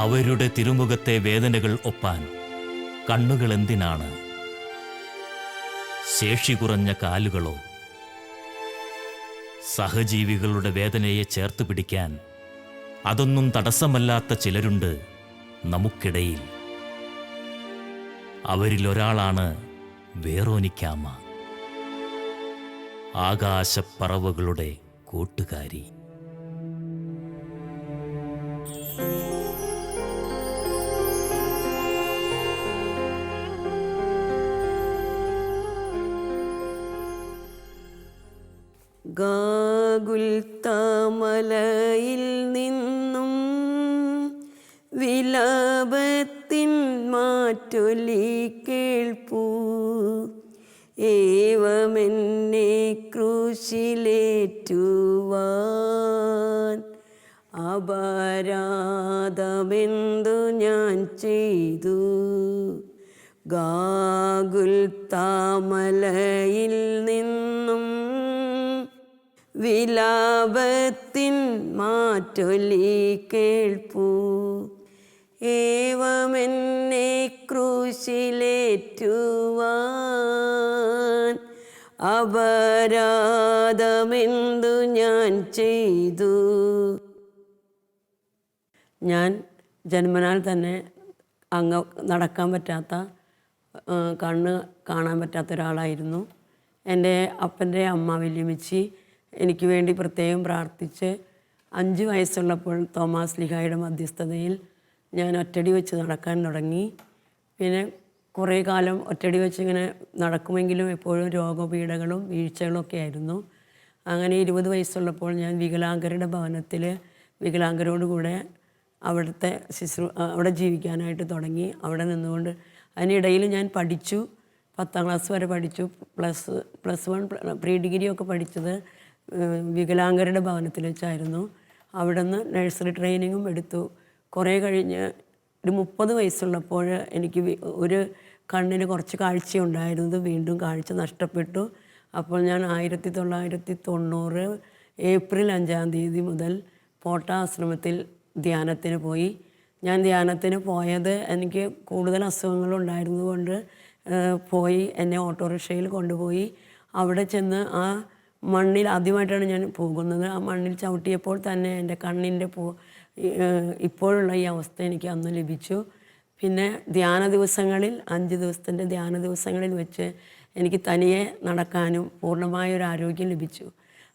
അവരുടെ തിരുമുഖത്തെ വേദനകൾ ഒപ്പാൻ കണ്ണുകൾ എന്തിനാണ്? ശേഷി കുറഞ്ഞ കാലുകളോ? സഹജീവികളുടെ വേദനയെ ചേർത്ത് പിടിക്കാൻ അതൊന്നും തടസ്സമല്ലാത്ത ചിലരുണ്ട് നമുക്കിടയിൽ. അവരിലൊരാളാണ് വേറോനിക്കാമ്മ, ആകാശപ്പറവുകളുടെ കൂട്ടുകാരി. ഗാഗുൽത്താമലയിൽ നിന്നും വിലാപത്തിൻ മാറ്റൊലി കേൾപ്പൂ. ഏവമെന്നെ ക്രൂശിലേറ്റുവാൻ അപരാധമെന്തു ഞാൻ ചെയ്തു. ഗാഗുൽത്താമലയിൽ നിന്നും വിലാപത്തിൻ മാറ്റൊലി കേൾപ്പൂ. ഏവമെന്നെ ക്രൂശിലേറ്റുവാൻ അപരാധമെന്തു ഞാൻ ചെയ്തു. ഞാൻ ജന്മനാൽ തന്നെ നടക്കാൻ പറ്റാത്ത, കണ്ണ് കാണാൻ പറ്റാത്ത ഒരാളായിരുന്നു. എൻ്റെ അപ്പൻ്റെ അമ്മ വല്യമ്മച്ചി എനിക്ക് വേണ്ടി പ്രത്യേകം പ്രാർത്ഥിച്ച് 5 വയസ്സുള്ളപ്പോൾ തോമാസ് ലീഹായുടെ മധ്യസ്ഥതയിൽ ഞാൻ ഒറ്റടി വെച്ച് നടക്കാൻ തുടങ്ങി. പിന്നെ കുറേ കാലം ഒറ്റടി വെച്ച് ഇങ്ങനെ നടക്കുമെങ്കിലും എപ്പോഴും രോഗപീഠകളും വീഴ്ചകളൊക്കെ ആയിരുന്നു. അങ്ങനെ 20 വയസ്സുള്ളപ്പോൾ ഞാൻ വികലാംഗരുടെ ഭവനത്തിൽ വികലാംഗരോടുകൂടെ അവിടെ ജീവിക്കാനായിട്ട് തുടങ്ങി. അവിടെ നിന്നുകൊണ്ട് അതിനിടയിൽ ഞാൻ പഠിച്ചു. 10ാം ക്ലാസ് വരെ പഠിച്ചു. പ്ലസ് 1 പ്രീ ഡിഗ്രി ഒക്കെ പഠിച്ചത് വികലാംഗരുടെ ഭവനത്തിൽ വെച്ചായിരുന്നു. അവിടെ നിന്ന് നഴ്സറി ട്രെയിനിങ്ങും എടുത്തു. കുറേ കഴിഞ്ഞ് ഒരു 30 വയസ്സുള്ളപ്പോൾ എനിക്ക് ഒരു കണ്ണിന് കുറച്ച് കാഴ്ചയുണ്ടായിരുന്നത് വീണ്ടും കാഴ്ച നഷ്ടപ്പെട്ടു. അപ്പോൾ ഞാൻ 1990 ഏപ്രിൽ 5-ാം തീയതി മുതൽ പോട്ട ആശ്രമത്തിൽ ധ്യാനത്തിന് പോയി. ഞാൻ ധ്യാനത്തിന് പോയത് എനിക്ക് കൂടുതൽ അസുഖങ്ങളുണ്ടായിരുന്നതുകൊണ്ട് പോയി. എന്നെ ഓട്ടോറിക്ഷയിൽ കൊണ്ടുപോയി. അവിടെ ചെന്ന് ആ മണ്ണിൽ ആദ്യമായിട്ടാണ് ഞാൻ പോകുന്നത്. ആ മണ്ണിൽ ചവിട്ടിയപ്പോൾ തന്നെ എൻ്റെ കണ്ണിൻ്റെ ഇപ്പോഴുള്ള ഈ അവസ്ഥ എനിക്ക് അന്ന് ലഭിച്ചു. പിന്നെ ധ്യാന ദിവസങ്ങളിൽ 5 ദിവസത്തിൻ്റെ ധ്യാന ദിവസങ്ങളിൽ വെച്ച് എനിക്ക് തനിയെ നടക്കാനും പൂർണ്ണമായൊരു ആരോഗ്യം ലഭിച്ചു.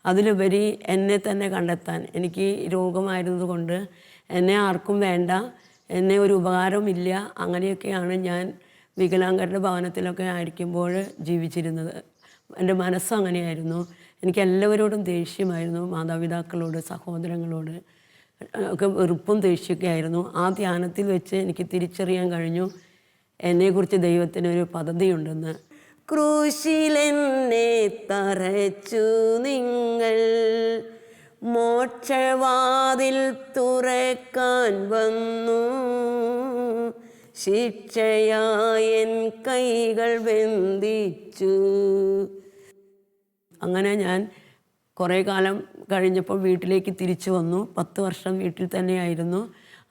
അതിലുപരി എന്നെ തന്നെ കണ്ടെത്താൻ, എനിക്ക് രോഗമായിരുന്നതുകൊണ്ട് എന്നെ ആർക്കും വേണ്ട, എന്നെ ഒരു ഉപകാരമില്ല, അങ്ങനെയൊക്കെയാണ് ഞാൻ വികലാംഗരുടെ ഭവനത്തിലൊക്കെ ആയിരിക്കുമ്പോൾ ജീവിച്ചിരുന്നത്. എൻ്റെ മനസ്സ് അങ്ങനെയായിരുന്നു. എനിക്ക് എല്ലാവരോടും ദേഷ്യമായിരുന്നു. മാതാപിതാക്കളോട്, സഹോദരങ്ങളോട് ഒക്കെ വെറുപ്പും ദേഷ്യമൊക്കെ ആയിരുന്നു. ആ ധ്യാനത്തിൽ വെച്ച് എനിക്ക് തിരിച്ചറിയാൻ കഴിഞ്ഞു എന്നെക്കുറിച്ച് ദൈവത്തിനൊരു പദ്ധതിയുണ്ടെന്ന്. ക്രൂശിലെന്നെ തറച്ചു നിങ്ങൾ, മോക്ഷവാതിൽ തുറക്കാൻ വന്നു, ശിക്ഷയായൻ കൈകൾ ബന്ധിച്ചു. അങ്ങനെ ഞാൻ കുറേ കാലം കഴിഞ്ഞപ്പോൾ വീട്ടിലേക്ക് തിരിച്ചു വന്നു. 10 വർഷം വീട്ടിൽ തന്നെയായിരുന്നു.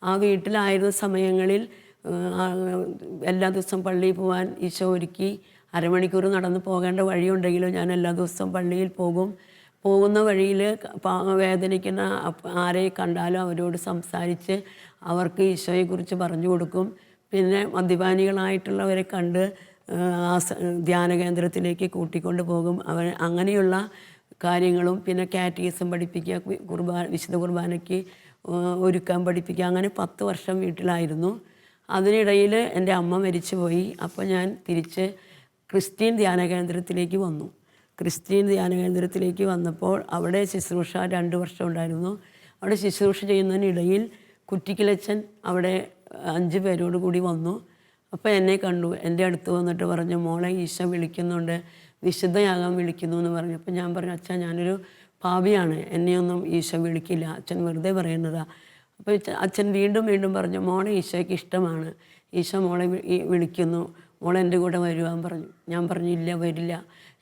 ആ വീട്ടിലായിരുന്ന സമയങ്ങളിൽ എല്ലാ ദിവസവും പള്ളിയിൽ പോകാൻ ഈശോ ഒരുക്കി. അരമണിക്കൂർ നടന്ന് പോകേണ്ട വഴിയുണ്ടെങ്കിലും ഞാൻ എല്ലാ ദിവസവും പള്ളിയിൽ പോകും. പോകുന്ന വഴിയിൽ വേദനിക്കുന്ന ആരെ കണ്ടാലും അവരോട് സംസാരിച്ച് അവർക്ക് ഈശോയെക്കുറിച്ച് പറഞ്ഞു കൊടുക്കും. പിന്നെ മദ്യപാനികളായിട്ടുള്ളവരെ കണ്ട് ധ്യാന കേന്ദ്രത്തിലേക്ക് കൂട്ടിക്കൊണ്ട് പോകും. അങ്ങനെയുള്ള കാര്യങ്ങളും പിന്നെ കാറ്റഗിസം പഠിപ്പിക്കുക, വിശുദ്ധ കുർബാനയ്ക്ക് ഒരുക്കാൻ പഠിപ്പിക്കുക. അങ്ങനെ 10 വർഷം വീട്ടിലായിരുന്നു. അതിനിടയിൽ എൻ്റെ അമ്മ മരിച്ചുപോയി. അപ്പോൾ ഞാൻ തിരിച്ച് ക്രിസ്ത്യൻ ധ്യാന കേന്ദ്രത്തിലേക്ക് വന്നു. ക്രിസ്ത്യൻ ധ്യാന കേന്ദ്രത്തിലേക്ക് വന്നപ്പോൾ അവിടെ ശുശ്രൂഷ 2 വർഷം ഉണ്ടായിരുന്നു. അവിടെ ശുശ്രൂഷ ചെയ്യുന്നതിനിടയിൽ കുറ്റിക്കിലച്ചൻ അവിടെ 5 പേരോട് കൂടി വന്നു. അപ്പോൾ എന്നെ കണ്ടു. എൻ്റെ അടുത്ത് വന്നിട്ട് പറഞ്ഞു, മോളെ ഈശോ വിളിക്കുന്നുണ്ട്, വിശുദ്ധയാകാൻ വിളിക്കുന്നു എന്ന് പറഞ്ഞു. അപ്പോൾ ഞാൻ പറഞ്ഞു, അച്ഛാ ഞാനൊരു പാപിയാണ്, എന്നെയൊന്നും ഈശോ വിളിക്കില്ല, അച്ഛൻ വെറുതെ പറയുന്നതാ. അപ്പോൾ അച്ഛൻ വീണ്ടും വീണ്ടും പറഞ്ഞു, മോളെ ഈശോയ്ക്ക് ഇഷ്ടമാണ്, ഈശോ മോളെ വിളിക്കുന്നു, മോളെ എൻ്റെ കൂടെ വരുവാൻ പറഞ്ഞു. ഞാൻ പറഞ്ഞു, ഇല്ല വരില്ല,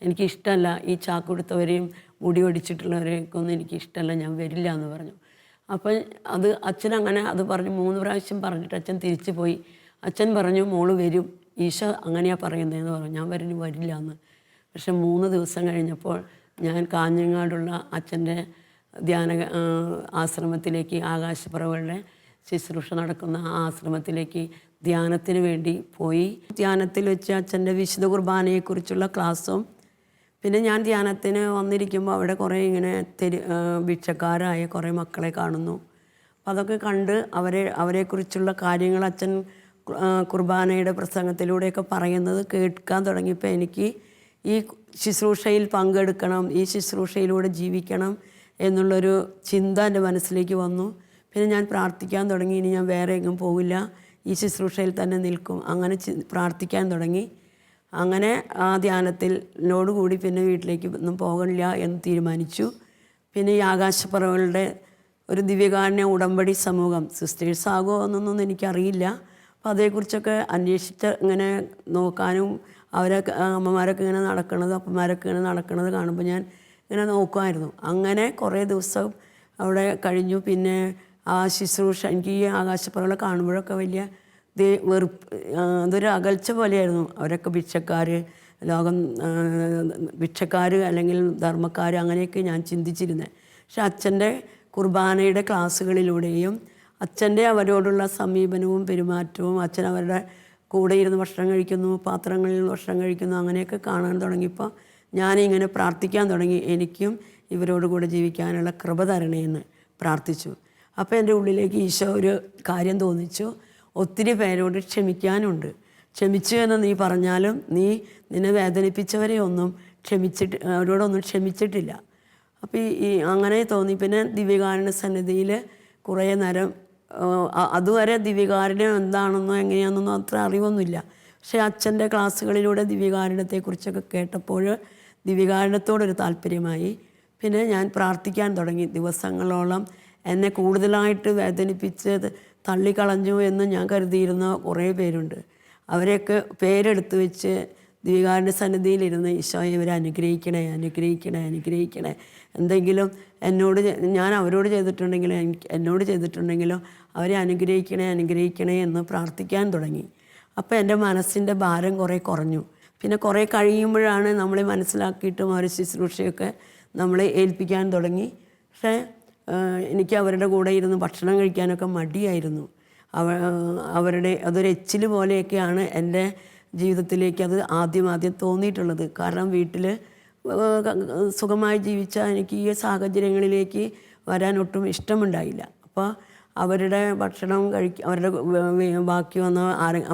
എനിക്കിഷ്ടമല്ല, ഈ ചാക്കൊടുത്തവരെയും മുടി ഒടിച്ചിട്ടുള്ളവരെയൊക്കെ ഒന്നും എനിക്കിഷ്ടമല്ല, ഞാൻ വരില്ല എന്ന് പറഞ്ഞു. അപ്പം അത് അച്ഛൻ അങ്ങനെ അത് പറഞ്ഞു 3 പ്രാവശ്യം പറഞ്ഞിട്ട് അച്ഛൻ തിരിച്ചു പോയി. അച്ഛൻ പറഞ്ഞു മോള് വരും, ഈശോ അങ്ങനെയാണ് പറയുന്നതെന്ന് പറഞ്ഞു. ഞാൻ വരില്ല എന്ന്. പക്ഷെ 3 ദിവസം കഴിഞ്ഞപ്പോൾ ഞാൻ കാഞ്ഞങ്ങാടുള്ള അച്ഛൻ്റെ ധ്യാന ആശ്രമത്തിലേക്ക്, ആകാശപ്പറവുകളുടെ ശുശ്രൂഷ നടക്കുന്ന ആ ആശ്രമത്തിലേക്ക് ധ്യാനത്തിന് വേണ്ടി പോയി. ധ്യാനത്തിൽ വെച്ച് അച്ഛൻ്റെ വിശുദ്ധ കുർബാനയെക്കുറിച്ചുള്ള ക്ലാസ്സും, പിന്നെ ഞാൻ ധ്യാനത്തിന് വന്നിരിക്കുമ്പോൾ അവിടെ കുറേ ഇങ്ങനെ ഭിക്ഷക്കാരായ കുറേ മക്കളെ കാണുന്നു. അപ്പോൾ അതൊക്കെ കണ്ട് അവരെക്കുറിച്ചുള്ള കാര്യങ്ങൾ അച്ഛൻ കുർബാനയുടെ പ്രസംഗത്തിലൂടെയൊക്കെ പറയുന്നത് കേൾക്കാൻ തുടങ്ങിയപ്പോൾ എനിക്ക് ഈ ശുശ്രൂഷയിൽ പങ്കെടുക്കണം, ഈ ശുശ്രൂഷയിലൂടെ ജീവിക്കണം എന്നുള്ളൊരു ചിന്ത എൻ്റെ മനസ്സിലേക്ക് വന്നു. പിന്നെ ഞാൻ പ്രാർത്ഥിക്കാൻ തുടങ്ങി. ഇനി ഞാൻ വേറെ എങ്ങും പോകില്ല, ഈ ശുശ്രൂഷയിൽ തന്നെ നിൽക്കും. അങ്ങനെ പ്രാർത്ഥിക്കാൻ തുടങ്ങി. അങ്ങനെ ആ ധ്യാനത്തിനോടുകൂടി പിന്നെ വീട്ടിലേക്ക് ഒന്നും പോകണില്ല എന്ന് തീരുമാനിച്ചു. പിന്നെ ഈ ആകാശപ്പറവുകളുടെ ഒരു ദിവ്യകാരുണ്യ ഉടമ്പടി സമൂഹം സിസ്റ്റേഴ്സ് ആകുമോ എന്നൊന്നും എനിക്കറിയില്ല. അപ്പോൾ അതേക്കുറിച്ചൊക്കെ അന്വേഷിച്ച് ഇങ്ങനെ നോക്കാനും അവരൊക്കെ അമ്മമാരൊക്കെ ഇങ്ങനെ നടക്കണത്, അപ്പന്മാരൊക്കെ ഇങ്ങനെ നടക്കണത് കാണുമ്പോൾ ഞാൻ ഇങ്ങനെ നോക്കുമായിരുന്നു. അങ്ങനെ കുറേ ദിവസം അവിടെ കഴിഞ്ഞു. പിന്നെ ആ ശുശ്രൂഷ എനിക്ക് ഈ ആകാശപ്പറവുകളെ കാണുമ്പോഴൊക്കെ വലിയ അതൊരു അകൽച്ച പോലെയായിരുന്നു. അവരൊക്കെ ഭിക്ഷക്കാർ, ഭിക്ഷക്കാർ അല്ലെങ്കിൽ ധർമ്മക്കാർ, അങ്ങനെയൊക്കെ ഞാൻ ചിന്തിച്ചിരുന്നത്. പക്ഷെ അച്ഛൻ്റെ കുർബാനയുടെ ക്ലാസ്സുകളിലൂടെയും അച്ഛൻ്റെ അവരോടുള്ള സമീപനവും പെരുമാറ്റവും, അച്ഛൻ അവരുടെ കൂടെ ഇരുന്ന് ഭക്ഷണം കഴിക്കുന്നു, പാത്രങ്ങളിൽ ഭക്ഷണം കഴിക്കുന്നു, അങ്ങനെയൊക്കെ കാണാൻ തുടങ്ങിയപ്പോൾ ഞാനിങ്ങനെ പ്രാർത്ഥിക്കാൻ തുടങ്ങി. എനിക്കും ഇവരോട് കൂടെ ജീവിക്കാനുള്ള കൃപ തരണേന്ന് പ്രാർത്ഥിച്ചു. അപ്പോൾ എൻ്റെ ഉള്ളിലേക്ക് ഈശോ ഒരു കാര്യം തോന്നിച്ചു. ഒത്തിരി പേരോട് ക്ഷമിക്കാനുണ്ട്. ക്ഷമിച്ചു എന്ന് നീ പറഞ്ഞാലും നിന്നെ വേദനിപ്പിച്ചവരെ ഒന്നും അവരോടൊന്നും ക്ഷമിച്ചിട്ടില്ല. അപ്പോൾ ഈ അങ്ങനെ തോന്നി. പിന്നെ ദിവ്യകാരുണ്യ സന്നിധിയിൽ കുറേ നേരം, അതുവരെ ദിവ്യകാരുണ്യം എന്താണെന്നോ എങ്ങനെയാണെന്നോ അത്ര അറിവൊന്നുമില്ല. പക്ഷേ അച്ഛൻ്റെ ക്ലാസ്സുകളിലൂടെ ദിവ്യകാരുണ്യത്തെക്കുറിച്ചൊക്കെ കേട്ടപ്പോൾ ദിവ്യകാരുണ്യത്തോടൊരു താല്പര്യമായി. പിന്നെ ഞാൻ പ്രാർത്ഥിക്കാൻ തുടങ്ങി. ദിവസങ്ങളോളം എന്നെ കൂടുതലായിട്ട് വേദനിപ്പിച്ച് തള്ളിക്കളഞ്ഞു എന്ന് ഞാൻ കരുതിയിരുന്ന കുറേ പേരുണ്ട്. അവരെയൊക്കെ പേരെടുത്ത് വെച്ച് ദിവ്യകാരുണ്യ സന്നിധിയിലിരുന്ന് ഈശോയെ ഇവരെ അനുഗ്രഹിക്കണേ, അനുഗ്രഹിക്കണേ, അനുഗ്രഹിക്കണേ, എന്തെങ്കിലും ഞാൻ അവരോട് ചെയ്തിട്ടുണ്ടെങ്കിലും എന്നോട് ചെയ്തിട്ടുണ്ടെങ്കിലും അവരെ അനുഗ്രഹിക്കണേ, അനുഗ്രഹിക്കണേ എന്ന് പ്രാർത്ഥിക്കാൻ തുടങ്ങി. അപ്പോൾ എൻ്റെ മനസ്സിൻ്റെ ഭാരം കുറേ കുറഞ്ഞു. പിന്നെ കുറേ കഴിയുമ്പോഴാണ് നമ്മളെ മനസ്സിലാക്കിയിട്ടും അവർ ശുശ്രൂഷയൊക്കെ നമ്മളെ ഏൽപ്പിക്കാൻ തുടങ്ങി. പക്ഷേ എനിക്ക് അവരുടെ കൂടെ ഇരുന്ന് ഭക്ഷണം കഴിക്കാനൊക്കെ മടിയായിരുന്നു. അവരുടെ അതൊരു എച്ചിൽ പോലെയൊക്കെയാണ് എൻ്റെ ജീവിതത്തിലേക്ക് അത് ആദ്യം തോന്നിയിട്ടുള്ളത്. കാരണം വീട്ടിൽ സുഖമായി ജീവിച്ച എനിക്ക് ഈ സാഹചര്യങ്ങളിലേക്ക് വരാൻ ഒട്ടും ഇഷ്ടമുണ്ടായില്ല. അപ്പോൾ അവരുടെ ഭക്ഷണം അവരുടെ ബാക്കി വന്ന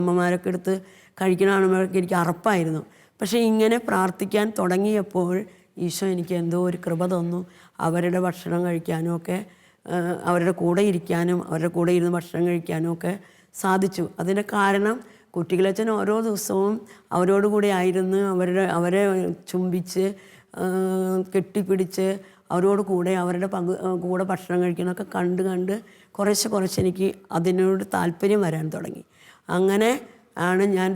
അമ്മമാരൊക്കെ എടുത്ത് കഴിക്കണ കാണുമ്പോഴൊക്കെ എനിക്ക് അറപ്പായിരുന്നു. പക്ഷേ ഇങ്ങനെ പ്രാർത്ഥിക്കാൻ തുടങ്ങിയപ്പോൾ ഈശോ എനിക്ക് എന്തോ ഒരു കൃപ തന്നു. അവരുടെ ഭക്ഷണം കഴിക്കാനും ഒക്കെ, അവരുടെ കൂടെ ഇരിക്കാനും അവരുടെ കൂടെ ഇരുന്ന് ഭക്ഷണം കഴിക്കാനും ഒക്കെ സാധിച്ചു. അതിൻ്റെ കാരണം കുട്ടികളച്ചൻ ഓരോ ദിവസവും അവരോട് കൂടെ ആയിരുന്നു. അവരെ ചുംബിച്ച് കെട്ടിപ്പിടിച്ച് അവരോട് കൂടെ അവരുടെ കൂടെ ഭക്ഷണം കഴിക്കുന്നതൊക്കെ കണ്ട് കുറേശ്ശെ എനിക്ക് അതിനോട് താല്പര്യം വരാൻ തുടങ്ങി. അങ്ങനെ ആണ് ഞാൻ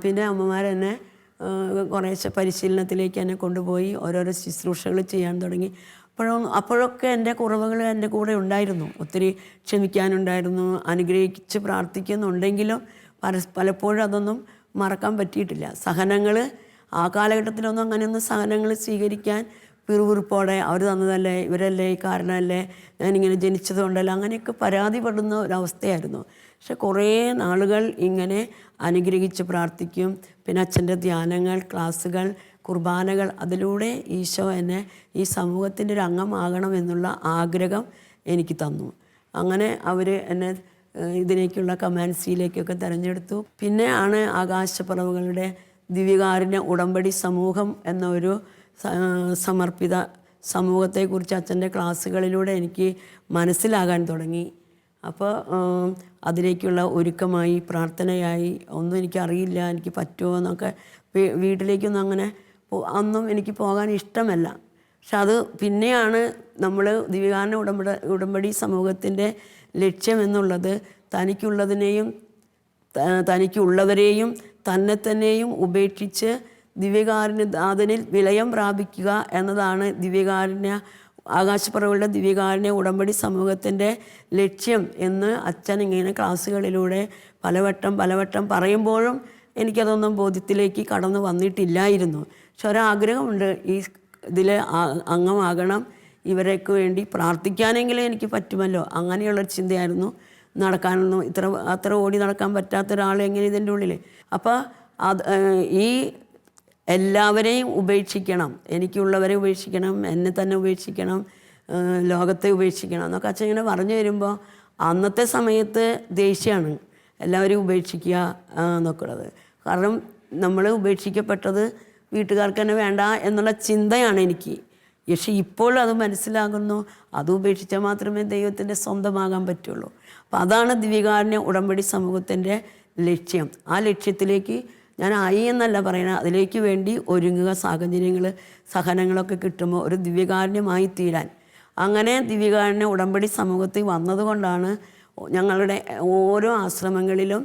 പിന്നെ അമ്മമാരെന്നെ കുറേശ്ശെ പരിശീലനത്തിലേക്ക് എന്നെ കൊണ്ടുപോയി ഓരോരോ ശുശ്രൂഷകൾ ചെയ്യാൻ തുടങ്ങി. അപ്പോഴൊക്കെ എൻ്റെ കുറവുകൾ എൻ്റെ കൂടെ ഉണ്ടായിരുന്നു. ഒത്തിരി ക്ഷമിക്കാനുണ്ടായിരുന്നു. അനുഗ്രഹിച്ച് പ്രാർത്ഥിക്കുന്നുണ്ടെങ്കിലും പലപ്പോഴും അതൊന്നും മറക്കാൻ പറ്റിയിട്ടില്ല. സഹനങ്ങൾ ആ കാലഘട്ടത്തിലൊന്നും അങ്ങനെയൊന്നും സഹനങ്ങൾ സ്വീകരിക്കാൻ പിറുപിറുപ്പോടെ അവർ തന്നതല്ലേ, ഇവരല്ലേ ഈ കാരണമല്ലേ, ഞാനിങ്ങനെ ജനിച്ചതുകൊണ്ടല്ല, അങ്ങനെയൊക്കെ പരാതിപ്പെടുന്ന ഒരവസ്ഥയായിരുന്നു. പക്ഷെ കുറേ നാളുകൾ ഇങ്ങനെ അനുഗ്രഹിച്ച് പ്രാർത്ഥിക്കും. പിന്നെ അച്ഛൻ്റെ ധ്യാനങ്ങൾ, ക്ലാസ്സുകൾ, കുർബാനകൾ, അതിലൂടെ ഈശോ എന്നെ ഈ സമൂഹത്തിൻ്റെ ഒരു അംഗമാകണമെന്നുള്ള ആഗ്രഹം എനിക്ക് തന്നു. അങ്ങനെ അവർ എന്നെ ഇതിലേക്കുള്ള കമാൻസിയിലേക്കൊക്കെ തിരഞ്ഞെടുത്തു. പിന്നെ ആണ് ആകാശപ്പറവുകളുടെ ദിവ്യകാരുണ്യ ഉടമ്പടി സമൂഹം എന്നൊരു സമർപ്പിത സമൂഹത്തെക്കുറിച്ച് അച്ഛൻ്റെ ക്ലാസ്സുകളിലൂടെ എനിക്ക് മനസ്സിലാകാൻ തുടങ്ങി. അപ്പോൾ അതിലേക്കുള്ള ഒരുക്കമായി, പ്രാർത്ഥനയായി. ഒന്നും എനിക്കറിയില്ല, എനിക്ക് പറ്റുമോ എന്നൊക്കെ. വീട്ടിലേക്കൊന്നും അങ്ങനെ അന്നും എനിക്ക് പോകാൻ ഇഷ്ടമല്ല. പക്ഷെ അത് പിന്നെയാണ് നമ്മൾ ദിവ്യകാരുണ്യ ഉടമ്പടി സമൂഹത്തിൻ്റെ ലക്ഷ്യം എന്നുള്ളത് തനിക്കുള്ളവരെയും തന്നെയും ഉപേക്ഷിച്ച് ദിവ്യകാരുണ്യനാഥനിൽ വിലയം പ്രാപിക്കുക എന്നതാണ് ദിവ്യകാരുണ്യ ആകാശപ്പറവുകളുടെ ദിവ്യകാരുണ്യ ഉടമ്പടി സമൂഹത്തിൻ്റെ ലക്ഷ്യം എന്ന് അച്ഛൻ ഇങ്ങനെ ക്ലാസ്സുകളിലൂടെ പലവട്ടം പറയുമ്പോഴും എനിക്കതൊന്നും ബോധ്യത്തിലേക്ക് കടന്നു വന്നിട്ടില്ലായിരുന്നു. പക്ഷെ ഒരാഗ്രഹമുണ്ട്, ഈ ഇതിൽ അംഗമാകണം, ഇവരൊക്കെ വേണ്ടി പ്രാർത്ഥിക്കാനെങ്കിലും എനിക്ക് പറ്റുമല്ലോ, അങ്ങനെയുള്ളൊരു ചിന്തയായിരുന്നു. നടക്കാനൊന്നും അത്ര ഓടി നടക്കാൻ പറ്റാത്ത ഒരാൾ എങ്ങനെ ഇതിൻ്റെ ഉള്ളിൽ. അപ്പോൾ ഈ എല്ലാവരെയും ഉപേക്ഷിക്കണം, എനിക്കുള്ളവരെ ഉപേക്ഷിക്കണം, എന്നെ തന്നെ ഉപേക്ഷിക്കണം, ലോകത്തെ ഉപേക്ഷിക്കണം എന്നൊക്കെ അച്ഛൻ ഇങ്ങനെ പറഞ്ഞു വരുമ്പോൾ അന്നത്തെ സമയത്ത് ദേഷ്യമാണ് എല്ലാവരെയും ഉപേക്ഷിക്കുക എന്നൊക്കെ ഉള്ളത്. കാരണം നമ്മൾ ഉപേക്ഷിക്കപ്പെട്ടത് വീട്ടുകാർക്ക് തന്നെ വേണ്ട എന്നുള്ള ചിന്തയാണ് എനിക്ക്. പക്ഷെ ഇപ്പോൾ അത് മനസ്സിലാകുന്നു, അത് ഉപേക്ഷിച്ചാൽ മാത്രമേ ദൈവത്തിൻ്റെ സ്വന്തമാകാൻ പറ്റുള്ളൂ. അപ്പോൾ അതാണ് ദിവ്യകാരുണ്യ ഉടമ്പടി സമൂഹത്തിൻ്റെ ലക്ഷ്യം. ആ ലക്ഷ്യത്തിലേക്ക് ഞാൻ ആയി എന്നല്ല പറയുന്നത്, അതിലേക്ക് വേണ്ടി ഒരുങ്ങുക, സാഹചര്യങ്ങൾ സഹനങ്ങളൊക്കെ കിട്ടുമ്പോൾ ഒരു ദിവ്യകാരുണ്യമായി തീരാൻ. അങ്ങനെ ദിവ്യകാരുണ്യ ഉടമ്പടി സമൂഹത്തിൽ വന്നതുകൊണ്ടാണ് ഞങ്ങളുടെ ഓരോ ആശ്രമങ്ങളിലും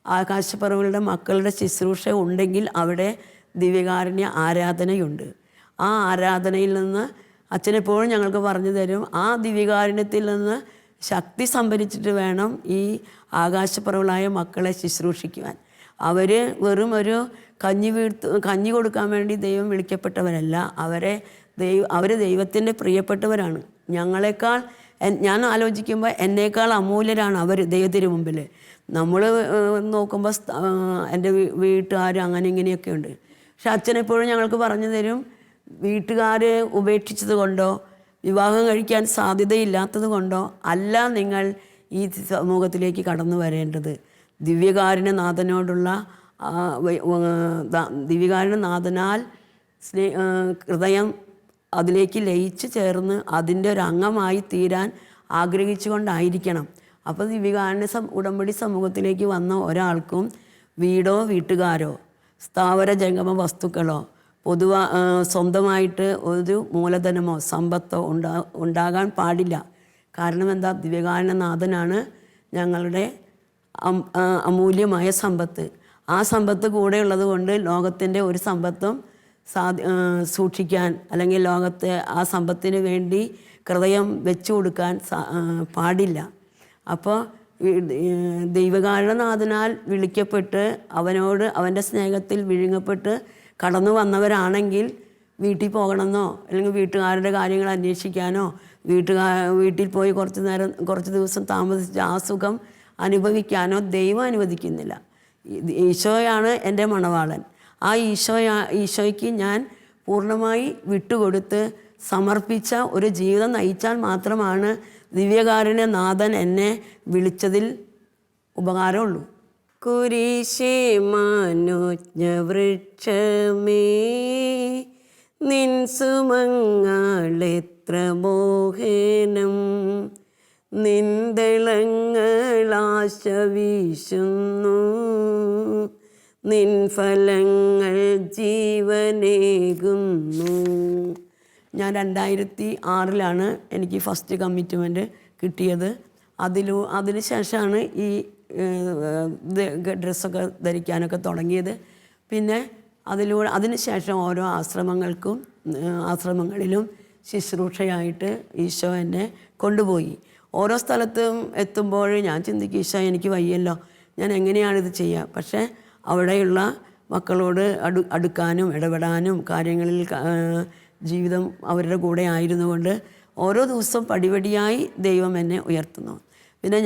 ആകാശപ്പറവുകളുടെ മക്കളുടെ ശുശ്രൂഷ ഉണ്ടെങ്കിൽ അവിടെ ദിവ്യകാരുണ്യ ആരാധനയുണ്ട്. ആ ആരാധനയിൽ നിന്ന് അച്ഛനെപ്പോഴും ഞങ്ങൾക്ക് പറഞ്ഞു തരും, ആ ദിവ്യകാരുണ്യത്തിൽ നിന്ന് ശക്തി സംഭരിച്ചിട്ട് വേണം ഈ ആകാശപ്പറവുകളായ മക്കളെ ശുശ്രൂഷിക്കുവാൻ. അവർ വെറും ഒരു കഞ്ഞി കൊടുക്കാൻ വേണ്ടി ദൈവം വിളിക്കപ്പെട്ടവരല്ല, അവർ ദൈവത്തിൻ്റെ പ്രിയപ്പെട്ടവരാണ്. ഞങ്ങളെക്കാൾ, ഞാൻ ആലോചിക്കുമ്പോൾ എന്നേക്കാൾ അമൂല്യരാണ് അവർ ദൈവത്തിന് മുമ്പിൽ. നമ്മൾ നോക്കുമ്പോൾ എൻ്റെ വീട്ടുകാർ അങ്ങനെ ഇങ്ങനെയൊക്കെ ഉണ്ട്. പക്ഷെ അച്ഛനെപ്പോഴും ഞങ്ങൾക്ക് പറഞ്ഞു തരും, വീട്ടുകാരെ ഉപേക്ഷിച്ചത് കൊണ്ടോ വിവാഹം കഴിക്കാൻ സാധ്യതയില്ലാത്തത് കൊണ്ടോ അല്ല നിങ്ങൾ ഈ സമൂഹത്തിലേക്ക് കടന്നു വരേണ്ടത്. ദിവ്യകാരുണ്യനാഥനോടുള്ള ദിവ്യകാരുണ്യനാഥനാൽ ഹൃദയം അതിലേക്ക് ലയിച്ച് ചേർന്ന് അതിൻ്റെ ഒരു അംഗമായി തീരാൻ ആഗ്രഹിച്ചുകൊണ്ടായിരിക്കണം. അപ്പോൾ ദിവ്യകാരുണ്യ ഉടമ്പടി സമൂഹത്തിലേക്ക് വന്ന ഒരാൾക്കും വീടോ വീട്ടുകാരോ സ്ഥാവര ജംഗമ വസ്തുക്കളോ സ്വന്തമായിട്ട് ഒരു മൂലധനമോ സമ്പത്തോ ഉണ്ടാകാൻ പാടില്ല. കാരണം എന്താ, ദിവ്യകാരുണ്യനാഥനാണ് ഞങ്ങളുടെ അമൂല്യമായ സമ്പത്ത്. ആ സമ്പത്ത് കൂടെ ഉള്ളത് കൊണ്ട് ലോകത്തിൻ്റെ ഒരു സമ്പത്തും സൂക്ഷിക്കാൻ അല്ലെങ്കിൽ ലോകത്തെ ആ സമ്പത്തിന് വേണ്ടി ഹൃദയം വെച്ചു കൊടുക്കാൻ പാടില്ല. അപ്പോൾ ദൈവകാരുണ്യനാഥനാൽ വിളിക്കപ്പെട്ട് അവനോട് അവൻ്റെ സ്നേഹത്തിൽ വിഴുങ്ങപ്പെട്ട് കടന്നു വന്നവരാണെങ്കിൽ വീട്ടിൽ പോകണമെന്നോ അല്ലെങ്കിൽ വീട്ടുകാരുടെ കാര്യങ്ങൾ അന്വേഷിക്കാനോ വീട്ടിൽ പോയി കുറച്ച് ദിവസം താമസിച്ച് ആ സുഖം അനുഭവിക്കാനോ ദൈവം അനുവദിക്കുന്നില്ല. ഈശോയാണ് എൻ്റെ മണവാളൻ. ആ ഈശോയ്ക്ക് ഞാൻ പൂർണ്ണമായി വിട്ടുകൊടുത്ത് സമർപ്പിച്ച ഒരു ജീവിതം നയിച്ചാൽ മാത്രമാണ് ദിവ്യകാരുണ്യനാഥൻ എന്നെ വിളിച്ചതിൽ ഉപകാരമുള്ളൂ. കുരിശേ മനോജ്ഞ വൃക്ഷമേ നിൻ സുമങ്ങളെത്ര മോഹനം, നിന്തളങ്ങളാശ വീശുന്നു, നിൻ ഫലങ്ങൾ ജീവനേകുന്നു. ഞാൻ 2006 എനിക്ക് ഫസ്റ്റ് കമ്മിറ്റ്മെൻറ്റ് കിട്ടിയത്. അതിന് ശേഷമാണ് ഈ ഡ്രസ്സൊക്കെ ധരിക്കാനൊക്കെ തുടങ്ങിയത്. പിന്നെ അതിന് ശേഷം ഓരോ ആശ്രമങ്ങളിലും ശുശ്രൂഷയായിട്ട് ഈശോ എന്നെ കൊണ്ടുപോയി. ഓരോ സ്ഥലത്തും എത്തുമ്പോൾ ഞാൻ ചിന്തിക്കും, ഈശോ എനിക്ക് വയ്യല്ലോ, ഞാൻ എങ്ങനെയാണിത് ചെയ്യുക? പക്ഷേ അവിടെയുള്ള മക്കളോട് അടുക്കാനും ഇടപെടാനും കാര്യങ്ങളിൽ ജീവിതം അവരുടെ കൂടെ ആയിരുന്നു കൊണ്ട് ഓരോ ദിവസവും പടിപടിയായി ദൈവം എന്നെ ഉയർത്തുന്നു. പിന്നെ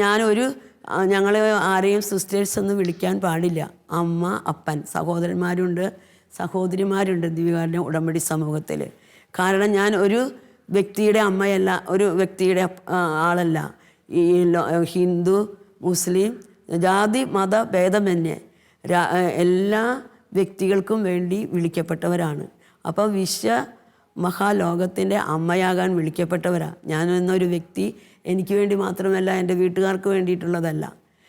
ഞങ്ങളെ ആരെയും സിസ്റ്റേഴ്സ് എന്ന് വിളിക്കാൻ പാടില്ല. അമ്മ, അപ്പൻ, സഹോദരിമാരുണ്ട് ദിവ്യകാരുണ്യ ഉടമ്പടി സമൂഹത്തിൽ. കാരണം ഞാൻ ഒരു വ്യക്തിയുടെ അമ്മയല്ല, ഒരു വ്യക്തിയുടെ ആളല്ല. ഈ ഹിന്ദു, മുസ്ലിം, ജാതി മത ഭേദമന്യേ എല്ലാ വ്യക്തികൾക്കും വേണ്ടി വിളിക്കപ്പെട്ടവരാണ്. അപ്പോൾ മഹാലോകത്തിൻ്റെ അമ്മയാകാൻ വിളിക്കപ്പെട്ടവരാണ്. ഞാനെന്നൊരു വ്യക്തി എനിക്ക് വേണ്ടി മാത്രമല്ല, എൻ്റെ വീട്ടുകാർക്ക് വേണ്ടിയിട്ടുള്ളതല്ല.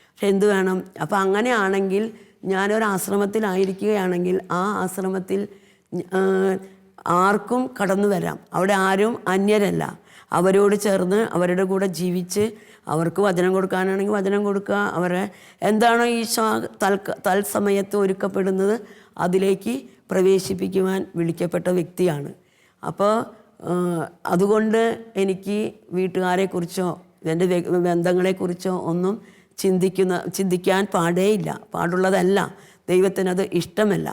പക്ഷെ എന്തു വേണം? അപ്പോൾ അങ്ങനെയാണെങ്കിൽ ഞാനൊരു ആശ്രമത്തിലായിരിക്കുകയാണെങ്കിൽ ആ ആശ്രമത്തിൽ ആർക്കും കടന്നു വരാം. അവിടെ ആരും അന്യരല്ല. അവരോട് ചേർന്ന് അവരുടെ കൂടെ ജീവിച്ച് അവർക്ക് വചനം കൊടുക്കാനാണെങ്കിൽ വചനം കൊടുക്കുക. അവരെ എന്താണോ ഈശോ തത്സമയത്ത് ഒരുക്കപ്പെടുന്നത് അതിലേക്ക് പ്രവേശിപ്പിക്കുവാൻ വിളിക്കപ്പെട്ട വ്യക്തിയാണ്. അപ്പോൾ അതുകൊണ്ട് എനിക്ക് വീട്ടുകാരെക്കുറിച്ചോ എൻ്റെ ബന്ധങ്ങളെക്കുറിച്ചോ ഒന്നും ചിന്തിക്കാൻ പാടുള്ളതല്ല. ദൈവത്തിനത് ഇഷ്ടമല്ല.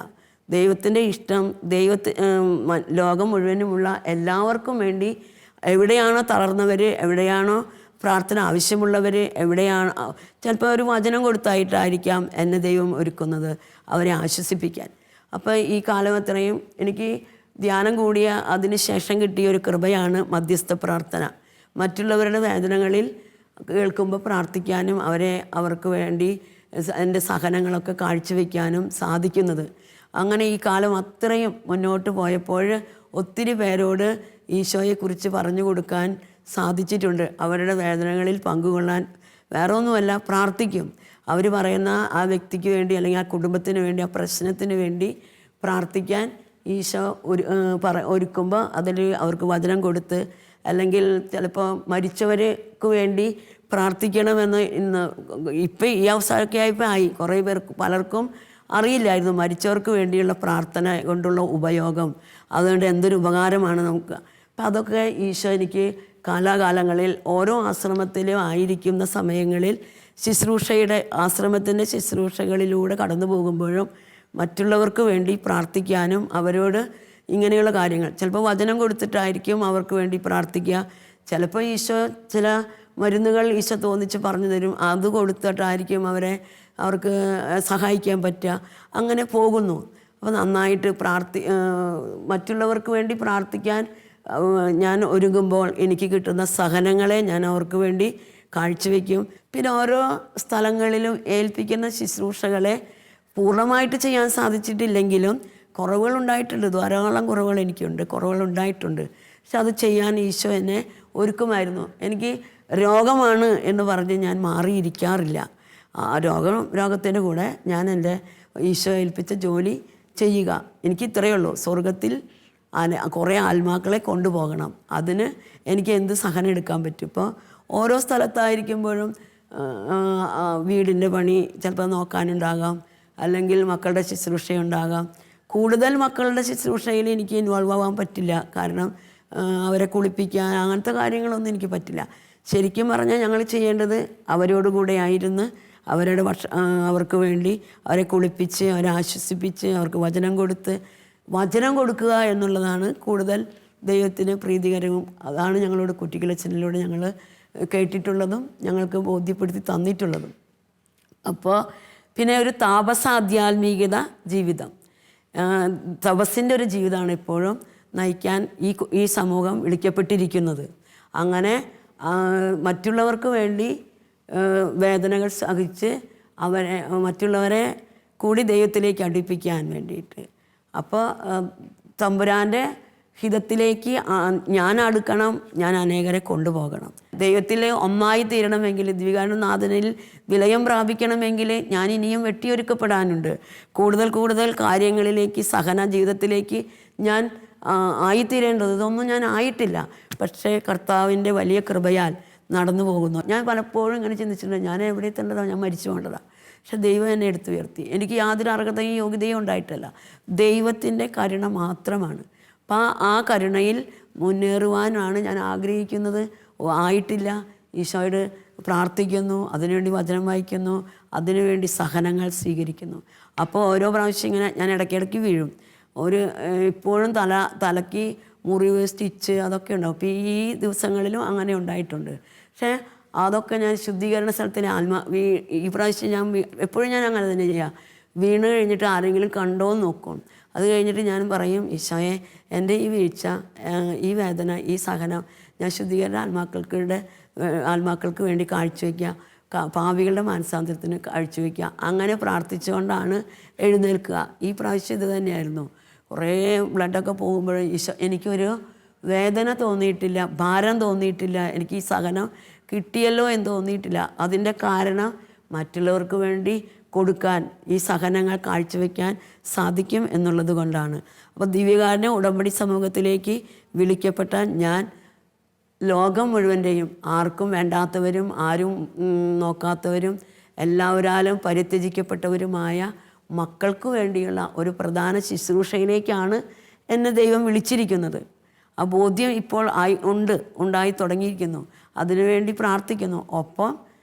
ദൈവത്തിൻ്റെ ഇഷ്ടം ലോകം മുഴുവനുമുള്ള എല്ലാവർക്കും വേണ്ടി, എവിടെയാണോ തളർന്നവർ, എവിടെയാണോ പ്രാർത്ഥന ആവശ്യമുള്ളവർ, എവിടെയാണ് ചിലപ്പോൾ ഒരു വചനം കൊടുത്തായിട്ടായിരിക്കാം എന്നെ ദൈവം ഒരുക്കുന്നത് അവരെ ആശ്വസിപ്പിക്കാൻ. അപ്പോൾ ഈ കാലം അത്രയും എനിക്ക് ധ്യാനം കൂടിയ അതിന് ശേഷം കിട്ടിയ ഒരു കൃപയാണ് മധ്യസ്ഥ പ്രാർത്ഥന. മറ്റുള്ളവരുടെ വേദനകളിൽ കേൾക്കുമ്പോൾ പ്രാർത്ഥിക്കാനും അവർക്ക് വേണ്ടി എൻ്റെ സഹനങ്ങളൊക്കെ കാഴ്ചവെക്കാനും സാധിക്കുന്നത്. അങ്ങനെ ഈ കാലം അത്രയും മുന്നോട്ട് പോയപ്പോൾ ഒത്തിരി പേരോട് ഈശോയെക്കുറിച്ച് പറഞ്ഞു കൊടുക്കാൻ സാധിച്ചിട്ടുണ്ട്. അവരുടെ വേദനകളിൽ പങ്കുകൊള്ളാൻ വേറെ ഒന്നുമല്ല, പ്രാർത്ഥിക്കും. അവർ പറയുന്ന ആ വ്യക്തിക്ക് വേണ്ടി അല്ലെങ്കിൽ ആ കുടുംബത്തിന് വേണ്ടി, ആ പ്രശ്നത്തിന് വേണ്ടി പ്രാർത്ഥിക്കാൻ ഈശോ ഒരുക്കുമ്പോൾ അതിൽ അവർക്ക് വചനം കൊടുത്ത്, അല്ലെങ്കിൽ ചിലപ്പോൾ മരിച്ചവർക്ക് വേണ്ടി പ്രാർത്ഥിക്കണമെന്ന് ഇപ്പം ഈ അവസ്ഥയൊക്കെ ആയി കുറേ പേർക്ക് പലർക്കും അറിയില്ലായിരുന്നു മരിച്ചവർക്ക് വേണ്ടിയുള്ള പ്രാർത്ഥന കൊണ്ടുള്ള ഉപയോഗം. അതുകൊണ്ട് എന്തൊരു ഉപകാരമാണ് നമുക്ക്. അപ്പം അതൊക്കെ ഈശോ എനിക്ക് കാലാകാലങ്ങളിൽ ഓരോ ആശ്രമത്തിലും ആയിരിക്കുന്ന സമയങ്ങളിൽ ആശ്രമത്തിൻ്റെ ശുശ്രൂഷകളിലൂടെ കടന്നു പോകുമ്പോഴും മറ്റുള്ളവർക്ക് വേണ്ടി പ്രാർത്ഥിക്കാനും അവരോട് ഇങ്ങനെയുള്ള കാര്യങ്ങൾ, ചിലപ്പോൾ വചനം കൊടുത്തിട്ടായിരിക്കും അവർക്ക് വേണ്ടി പ്രാർത്ഥിക്കുക. ചിലപ്പോൾ ഈശോ ചില മരുന്നുകൾ ഈശോ തോന്നിച്ച് പറഞ്ഞു തരും, അത് കൊടുത്തിട്ടായിരിക്കും അവർക്ക് സഹായിക്കാൻ പറ്റുക. അങ്ങനെ പോകുന്നു. അപ്പോൾ നന്നായിട്ട് മറ്റുള്ളവർക്ക് വേണ്ടി പ്രാർത്ഥിക്കാൻ ഞാൻ ഒരുങ്ങുമ്പോൾ എനിക്ക് കിട്ടുന്ന സഹനങ്ങളെ ഞാൻ അവർക്ക് വേണ്ടി കാഴ്ചവെക്കും. പിന്നെ ഓരോ സ്ഥലങ്ങളിലും ഏൽപ്പിക്കുന്ന ശുശ്രൂഷകളെ പൂർണ്ണമായിട്ട് ചെയ്യാൻ സാധിച്ചിട്ടില്ലെങ്കിലും കുറവുകളുണ്ടായിട്ടുണ്ട്. ധാരാളം കുറവുകളുണ്ടായിട്ടുണ്ട്. പക്ഷെ അത് ചെയ്യാൻ ഈശോ എന്നെ ഒരുക്കുമായിരുന്നു. എനിക്ക് രോഗമാണ് എന്ന് പറഞ്ഞ് ഞാൻ മാറിയിരിക്കാറില്ല. ആ രോഗത്തിൻ്റെ കൂടെ ഞാൻ എൻ്റെ ഈശോ ഏൽപ്പിച്ച ജോലി ചെയ്യുക. എനിക്ക് ഇത്രയേ ഉള്ളൂ. സ്വർഗത്തിൽ കുറേ ആത്മാക്കളെ കൊണ്ടുപോകണം. അതിന് എനിക്ക് എന്ത് സഹനം എടുക്കാൻ പറ്റും. ഇപ്പോൾ ഓരോ സ്ഥലത്തായിരിക്കുമ്പോഴും വീടിൻ്റെ പണി ചിലപ്പോൾ നോക്കാനുണ്ടാകാം, അല്ലെങ്കിൽ മക്കളുടെ ശുശ്രൂഷയുണ്ടാകാം. കൂടുതൽ മക്കളുടെ ശുശ്രൂഷയിൽ എനിക്ക് ഇൻവോൾവ് ആവാൻ പറ്റില്ല. കാരണം അവരെ കുളിപ്പിക്കാൻ അങ്ങനത്തെ കാര്യങ്ങളൊന്നും എനിക്ക് പറ്റില്ല. ശരിക്കും പറഞ്ഞാൽ ഞങ്ങൾ ചെയ്യേണ്ടത് അവരോട് കൂടെ ആയിരുന്ന് അവർക്ക് വേണ്ടി അവരെ കുളിപ്പിച്ച്, അവരെ ആശ്വസിപ്പിച്ച്, അവർക്ക് വചനം കൊടുക്കുക എന്നുള്ളതാണ് കൂടുതൽ ദൈവത്തിന് പ്രീതികരവും. അതാണ് ഞങ്ങളോട് കുട്ടികളച്ചനിലൂടെ ഞങ്ങൾ കേട്ടിട്ടുള്ളതും ഞങ്ങൾക്ക് ബോധ്യപ്പെടുത്തി തന്നിട്ടുള്ളതും. അപ്പോൾ പിന്നെ ഒരു താപസാധ്യാത്മികത ജീവിതം, തപസ്സിൻ്റെ ഒരു ജീവിതമാണ് ഇപ്പോഴും നയിക്കാൻ ഈ സമൂഹം വിളിക്കപ്പെട്ടിരിക്കുന്നത്. അങ്ങനെ മറ്റുള്ളവർക്ക് വേണ്ടി വേദനകൾ സഹിച്ച് മറ്റുള്ളവരെ കൂടി ദൈവത്തിലേക്ക് അടുപ്പിക്കാൻ വേണ്ടിയിട്ട്. അപ്പോൾ തമ്പുരാൻ്റെ ഹിതത്തിലേക്ക് ഞാൻ അടുക്കണം, ഞാൻ അനേകരെ കൊണ്ടുപോകണം. ദൈവത്തിൽ ഒന്നായി തീരണമെങ്കിൽ, ദ്വികാരനാഥനിൽ വിലയം പ്രാപിക്കണമെങ്കിൽ ഞാൻ ഇനിയും വെട്ടിയൊരുക്കപ്പെടാനുണ്ട്. കൂടുതൽ കാര്യങ്ങളിലേക്ക്, സഹന ജീവിതത്തിലേക്ക് ഞാൻ ആയിത്തീരേണ്ടത്. ഇതൊന്നും ഞാൻ ആയിട്ടില്ല. പക്ഷേ കർത്താവിൻ്റെ വലിയ കൃപയാൽ നടന്നു പോകുന്നു. ഞാൻ പലപ്പോഴും ഇങ്ങനെ ചിന്തിച്ചിട്ടുണ്ട്, ഞാൻ എവിടെ എത്തേണ്ടതാണ്, ഞാൻ മരിച്ചു പോകേണ്ടതാണ്. പക്ഷെ ദൈവം എന്നെ എടുത്തുയർത്തി. എനിക്ക് യാതൊരു അർഹതയും യോഗ്യതയും ഉണ്ടായിട്ടല്ല, ദൈവത്തിൻ്റെ കരുണ മാത്രമാണ്. അപ്പം ആ കരുണയിൽ മുന്നേറുവാനാണ് ഞാൻ ആഗ്രഹിക്കുന്നത്. ആയിട്ടില്ല. ഈശോയോട് പ്രാർത്ഥിക്കുന്നു, അതിനുവേണ്ടി വചനം വായിക്കുന്നു, അതിനുവേണ്ടി സഹനങ്ങൾ സ്വീകരിക്കുന്നു. അപ്പോൾ ഓരോ പ്രാവശ്യം ഇങ്ങനെ ഞാൻ ഇടയ്ക്കിടയ്ക്ക് വീഴും. ഇപ്പോഴും തലയ്ക്ക് മുറിവ്, സ്റ്റിച്ച് അതൊക്കെ ഉണ്ടാവും. അപ്പോൾ ഈ ദിവസങ്ങളിലും അങ്ങനെ ഉണ്ടായിട്ടുണ്ട്. പക്ഷേ അതൊക്കെ ഞാൻ ശുദ്ധീകരണ സ്ഥലത്തിലെ ഈ പ്രാവശ്യം എപ്പോഴും ഞാൻ അങ്ങനെ തന്നെ ചെയ്യാം. വീണ് കഴിഞ്ഞിട്ട് ആരെങ്കിലും കണ്ടോ എന്ന് നോക്കും. അത് കഴിഞ്ഞിട്ട് ഞാൻ പറയും, ഈശോയെ എൻ്റെ ഈ വീഴ്ച, ഈ വേദന, ഈ സഹനം ഞാൻ ശുദ്ധീകരണ ആത്മാക്കൾക്ക് വേണ്ടി കാഴ്ചവെക്കുക, പാപികളുടെ മാനസാന്തരത്തിന് കാഴ്ചവെക്കുക. അങ്ങനെ പ്രാർത്ഥിച്ചുകൊണ്ടാണ് എഴുന്നേൽക്കുക. ഈ പ്രാവശ്യം ഇത് തന്നെയായിരുന്നു. കുറേ ബ്ലഡൊക്കെ പോകുമ്പോൾ എനിക്കൊരു വേദന തോന്നിയിട്ടില്ല, ഭാരം തോന്നിയിട്ടില്ല, എനിക്ക് ഈ സഹനം കിട്ടിയല്ലോ എന്ന് തോന്നിയിട്ടില്ല. അതിൻ്റെ കാരണം മറ്റുള്ളവർക്ക് വേണ്ടി കൊടുക്കാൻ, ഈ സഹനങ്ങൾ കാഴ്ചവെക്കാൻ സാധിക്കും എന്നുള്ളത് കൊണ്ടാണ്. അപ്പോൾ ദിവ്യകാരുണ്യ ഉടമ്പടി സമൂഹത്തിലേക്ക് വിളിക്കപ്പെട്ട ഞാൻ ലോകം മുഴുവൻ്റെയും, ആർക്കും വേണ്ടാത്തവരും ആരും നോക്കാത്തവരും എല്ലാവരാലും പരിത്യജിക്കപ്പെട്ടവരുമായ മക്കൾക്ക് വേണ്ടിയുള്ള ഒരു പ്രധാന ശുശ്രൂഷയിലേക്കാണ് എന്നെ ദൈവം വിളിച്ചിരിക്കുന്നത്. ആ ബോധ്യം ഇപ്പോൾ ഉണ്ടായി തുടങ്ങിയിരിക്കുന്നു. അതിനുവേണ്ടി പ്രാർത്ഥിക്കുന്നു. ഒപ്പം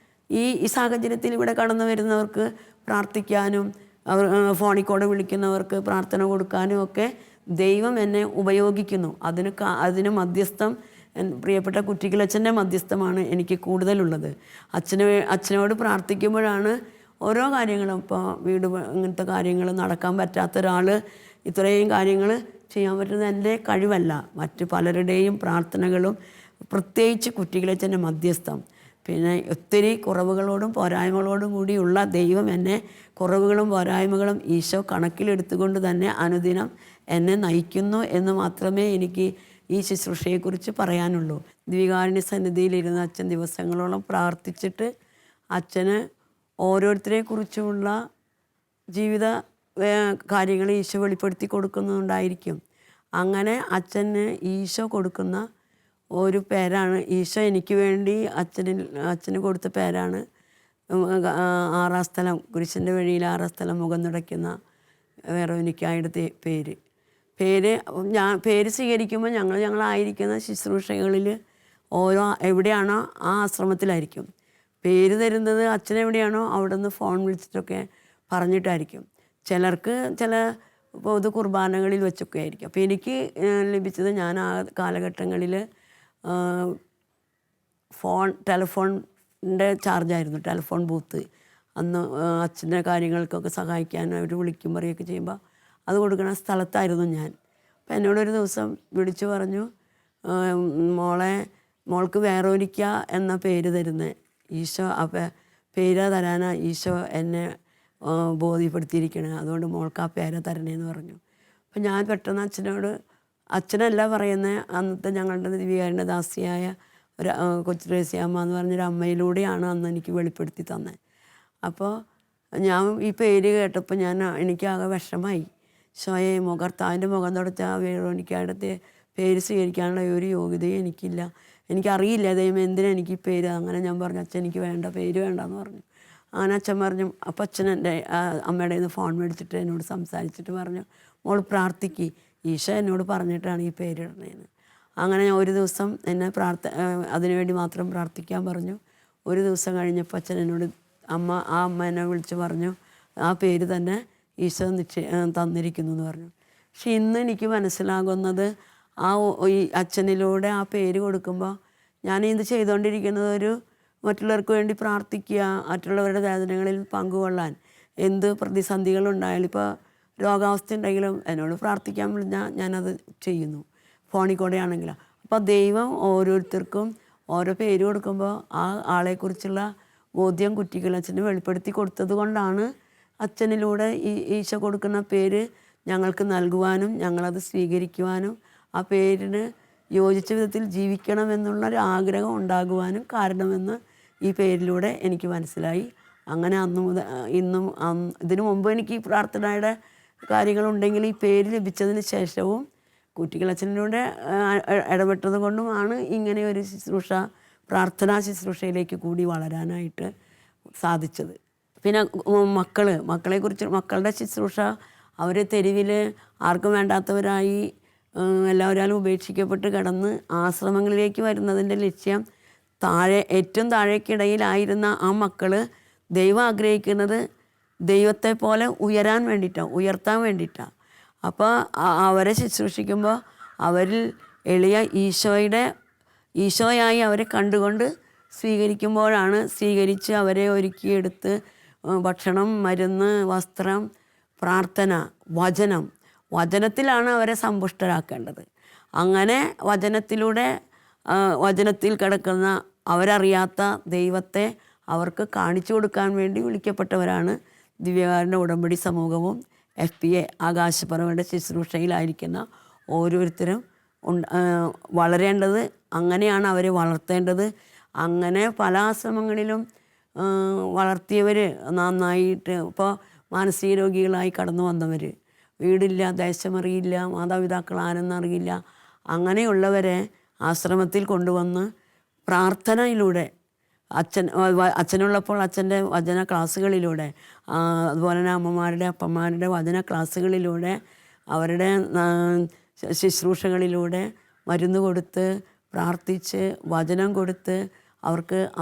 ഈ സാഹചര്യത്തിൽ ഇവിടെ കടന്നു വരുന്നവർക്ക് പ്രാർത്ഥിക്കാനും അവർ ഫോണിൽ കൂടെ വിളിക്കുന്നവർക്ക് പ്രാർത്ഥന കൊടുക്കാനും ഒക്കെ ദൈവം എന്നെ ഉപയോഗിക്കുന്നു. അതിന് മധ്യസ്ഥം പ്രിയപ്പെട്ട കുറ്റിക്കിലച്ഛൻ്റെ മധ്യസ്ഥമാണ് എനിക്ക് കൂടുതലുള്ളത്. അച്ഛനോട് പ്രാർത്ഥിക്കുമ്പോഴാണ് ഓരോ കാര്യങ്ങളും, ഇപ്പോൾ വീട് ഇങ്ങനത്തെ കാര്യങ്ങൾ നടക്കാൻ പറ്റാത്ത ഒരാൾ ഇത്രയും കാര്യങ്ങൾ ചെയ്യാൻ പറ്റുന്നത് എൻ്റെ കഴിവല്ല, മറ്റ് പലരുടെയും പ്രാർത്ഥനകളും, പ്രത്യേകിച്ച് കുറ്റിക്കിലച്ഛൻ്റെ മധ്യസ്ഥം. പിന്നെ ഒത്തിരി കുറവുകളോടും പോരായ്മകളോടും കൂടിയുള്ള ദൈവം എന്നെ കുറവുകളും പോരായ്മകളും ഈശോ കണക്കിലെടുത്തുകൊണ്ട് തന്നെ അനുദിനം എന്നെ നയിക്കുന്നു എന്ന് മാത്രമേ എനിക്ക് ഈ ശുശ്രൂഷയെക്കുറിച്ച് പറയാനുള്ളൂ. ദ്വികാരുണ്യ സന്നിധിയിലിരുന്ന് അച്ഛൻ ദിവസങ്ങളോളം പ്രാർത്ഥിച്ചിട്ട് അച്ഛന് ഓരോരുത്തരെക്കുറിച്ചുമുള്ള ജീവിത കാര്യങ്ങൾ ഈശോ വെളിപ്പെടുത്തി കൊടുക്കുന്നുണ്ടായിരിക്കും. അങ്ങനെ അച്ഛന് ഈശോ കൊടുക്കുന്ന ഒരു പേരാണ്, ഈശോ എനിക്ക് വേണ്ടി അച്ഛന് കൊടുത്ത പേരാണ് 6 സ്ഥലം, കുരിശിൻ്റെ വഴിയിൽ 6 സ്ഥലം മുഖം തുടയ്ക്കുന്ന വെറോനിക്കായുടെ പേര് സ്വീകരിക്കുമ്പോൾ ഞങ്ങളായിരിക്കുന്ന ശുശ്രൂഷകളിൽ എവിടെയാണോ ആ ആശ്രമത്തിലായിരിക്കും. പേര് തരുന്നത് അച്ഛനെവിടെയാണോ അവിടെ നിന്ന് ഫോൺ വിളിച്ചിട്ടൊക്കെ പറഞ്ഞിട്ടായിരിക്കും. ചിലർക്ക് ചില പൊതു കുർബാനകളിൽ വെച്ചൊക്കെ ആയിരിക്കും. അപ്പോൾ എനിക്ക് ലഭിച്ചത്, ഞാൻ ആ കാലഘട്ടങ്ങളിൽ ടെലിഫോണിൻ്റെ ചാർജായിരുന്നു, ടെലിഫോൺ ബൂത്ത്. അന്ന് അച്ഛൻ്റെ കാര്യങ്ങൾക്കൊക്കെ സഹായിക്കാൻ അവർ വിളിക്കും പറയുകയൊക്കെ ചെയ്യുമ്പോൾ അത് കൊടുക്കുന്ന സ്ഥലത്തായിരുന്നു ഞാൻ. അപ്പം എന്നോടൊരു ദിവസം വിളിച്ചു പറഞ്ഞു, മോൾക്ക് വെറോനിക്ക എന്ന പേര് തരുന്നത് ഈശോ, പേര് തരാനാ ഈശോ എന്നെ ബോധ്യപ്പെടുത്തിയിരിക്കണേ, അതുകൊണ്ട് മോൾക്ക് ആ പേര് തരണേന്ന് പറഞ്ഞു. അപ്പം ഞാൻ പെട്ടെന്ന് അച്ഛനല്ല പറയുന്നത്, അന്നത്തെ ഞങ്ങളുടെ ദിവ്യകാരുണ്യ ദാസിയായ ഒരു കൊച്ചു ത്രേസ്യാമ്മ എന്ന് പറഞ്ഞൊരു അമ്മയിലൂടെയാണ് അന്ന് എനിക്ക് വെളിപ്പെടുത്തി തന്നത്. അപ്പോൾ ഞാൻ ഈ പേര് കേട്ടപ്പോൾ എനിക്കാകെ വിഷമായി. കർത്താവിൻ്റെ മുഖം തുടച്ച വെറോനിക്കയുടെ പേര് സ്വീകരിക്കാനുള്ള ഒരു യോഗ്യതയും എനിക്കില്ല, എനിക്കറിയില്ല ദൈവം എന്തിനാ എനിക്ക് ഈ പേര്. അങ്ങനെ ഞാൻ പറഞ്ഞു, അച്ഛൻ എനിക്ക് പേര് വേണ്ടെന്ന് പറഞ്ഞു. അങ്ങനെ അച്ഛൻ പറഞ്ഞു. അപ്പോൾ അച്ഛൻ എൻ്റെ അമ്മയുടെ നിന്ന് ഫോൺ മേടിച്ചിട്ട് എന്നോട് സംസാരിച്ചിട്ട് പറഞ്ഞു, മോൾ പ്രാർത്ഥിക്ക്, ഈശോ എന്നോട് പറഞ്ഞിട്ടാണ് ഈ പേരിടണേന്ന്. അങ്ങനെ ഞാൻ ഒരു ദിവസം എന്നെ അതിനുവേണ്ടി മാത്രം പ്രാർത്ഥിക്കാൻ പറഞ്ഞു. ഒരു ദിവസം കഴിഞ്ഞപ്പോൾ അച്ഛൻ എന്നോട് ആ അമ്മ എന്നെ വിളിച്ച് പറഞ്ഞു, ആ പേര് തന്നെ ഈശോ തന്നിരിക്കുന്നു എന്ന് പറഞ്ഞു. പക്ഷെ ഇന്ന് എനിക്ക് മനസ്സിലാകുന്നത്, ഈ അച്ഛനിലൂടെ ആ പേര് കൊടുക്കുമ്പോൾ ഞാനിത് ചെയ്തുകൊണ്ടിരിക്കുന്നത് മറ്റുള്ളവർക്ക് വേണ്ടി പ്രാർത്ഥിക്കുക, മറ്റുള്ളവരുടെ വേദനകളിൽ പങ്കുകൊള്ളാൻ, എന്ത് പ്രതിസന്ധികളുണ്ടായാലും, ഇപ്പോൾ രോഗാവസ്ഥ ഉണ്ടെങ്കിലും എന്നോട് പ്രാർത്ഥിക്കാൻ പറഞ്ഞാൽ ഞാനത് ചെയ്യുന്നു, ഫോണിൽ കൂടെ ആണെങ്കിലും. അപ്പോൾ ദൈവം ഓരോരുത്തർക്കും ഓരോ പേര് കൊടുക്കുമ്പോൾ ആ ആളെക്കുറിച്ചുള്ള ബോധ്യം കുറ്റിക്കിലച്ഛന് വെളിപ്പെടുത്തി കൊടുത്തത് കൊണ്ടാണ് അച്ഛനിലൂടെ ഈശോ കൊടുക്കുന്ന പേര് ഞങ്ങൾക്ക് നൽകുവാനും ഞങ്ങളത് സ്വീകരിക്കുവാനും ആ പേരിന് യോജിച്ച വിധത്തിൽ ജീവിക്കണമെന്നുള്ളൊരു ആഗ്രഹം ഉണ്ടാകുവാനും കാരണമെന്ന് ഈ പേരിലൂടെ എനിക്ക് മനസ്സിലായി. അങ്ങനെ അന്ന് മുതൽ ഇന്നും ഇതിനു മുമ്പ് എനിക്ക് ഈ പ്രാർത്ഥനയുടെ കാര്യങ്ങളുണ്ടെങ്കിൽ ഈ പേര് ലഭിച്ചതിന് ശേഷവും കുറ്റിക്കിലച്ഛനിലൂടെ ഇടപെട്ടത് കൊണ്ടുമാണ് ഇങ്ങനെ ഒരു പ്രാർത്ഥനാ ശുശ്രൂഷയിലേക്ക് കൂടി വളരാനായിട്ട് സാധിച്ചത്. പിന്നെ മക്കളെക്കുറിച്ച്, മക്കളുടെ ശുശ്രൂഷ, അവർ തെരുവിൽ ആർക്കും വേണ്ടാത്തവരായി എല്ലാവരും ഉപേക്ഷിക്കപ്പെട്ട് കിടന്ന് ആശ്രമങ്ങളിലേക്ക് വരുന്നതിൻ്റെ ലക്ഷ്യം ഏറ്റവും താഴേക്കിടയിലായിരുന്ന ആ മക്കൾ ദൈവം ആഗ്രഹിക്കുന്നത് ദൈവത്തെ പോലെ ഉയർത്താൻ വേണ്ടിയിട്ടാണ്. അപ്പോൾ അവരെ ശുശ്രൂഷിക്കുമ്പോൾ അവരിൽ എളിയ ഈശോയായി അവരെ കണ്ടുകൊണ്ട് സ്വീകരിച്ച് അവരെ ഒരുക്കിയെടുത്ത് ഭക്ഷണം, മരുന്ന്, വസ്ത്രം, പ്രാർത്ഥന, വചനത്തിലാണ് അവരെ സമ്പുഷ്ടരാക്കേണ്ടത്. അങ്ങനെ വചനത്തിൽ കിടക്കുന്ന അവരറിയാത്ത ദൈവത്തെ അവർക്ക് കാണിച്ചു കൊടുക്കാൻ വേണ്ടി വിളിക്കപ്പെട്ടവരാണ് ദിവ്യകാരുണ്യ ഉടമ്പടി സമൂഹവും FPA ആകാശപ്പറവയുടെ ശുശ്രൂഷയിലായിരിക്കുന്ന ഓരോരുത്തരും വളരേണ്ടത്. അങ്ങനെയാണ് അവരെ വളർത്തേണ്ടത്. അങ്ങനെ പല ആശ്രമങ്ങളിലും വളർത്തിയവർ നന്നായിട്ട്, ഇപ്പോൾ മാനസിക രോഗികളായി കടന്നു വന്നവർ, വീടില്ല, ദേശമറിയില്ല, മാതാപിതാക്കൾ ആരെന്നറിയില്ല, അങ്ങനെയുള്ളവരെ ആശ്രമത്തിൽ കൊണ്ടുവന്ന് പ്രാർത്ഥനയിലൂടെ അച്ഛനുള്ളപ്പോൾ അച്ഛൻ്റെ വചന ക്ലാസ്സുകളിലൂടെ, അതുപോലെ തന്നെ അമ്മമാരുടെ അപ്പന്മാരുടെ വചന ക്ലാസ്സുകളിലൂടെ, അവരുടെ ശുശ്രൂഷകളിലൂടെ മരുന്ന് കൊടുത്ത് പ്രാർത്ഥിച്ച് വചനം കൊടുത്ത്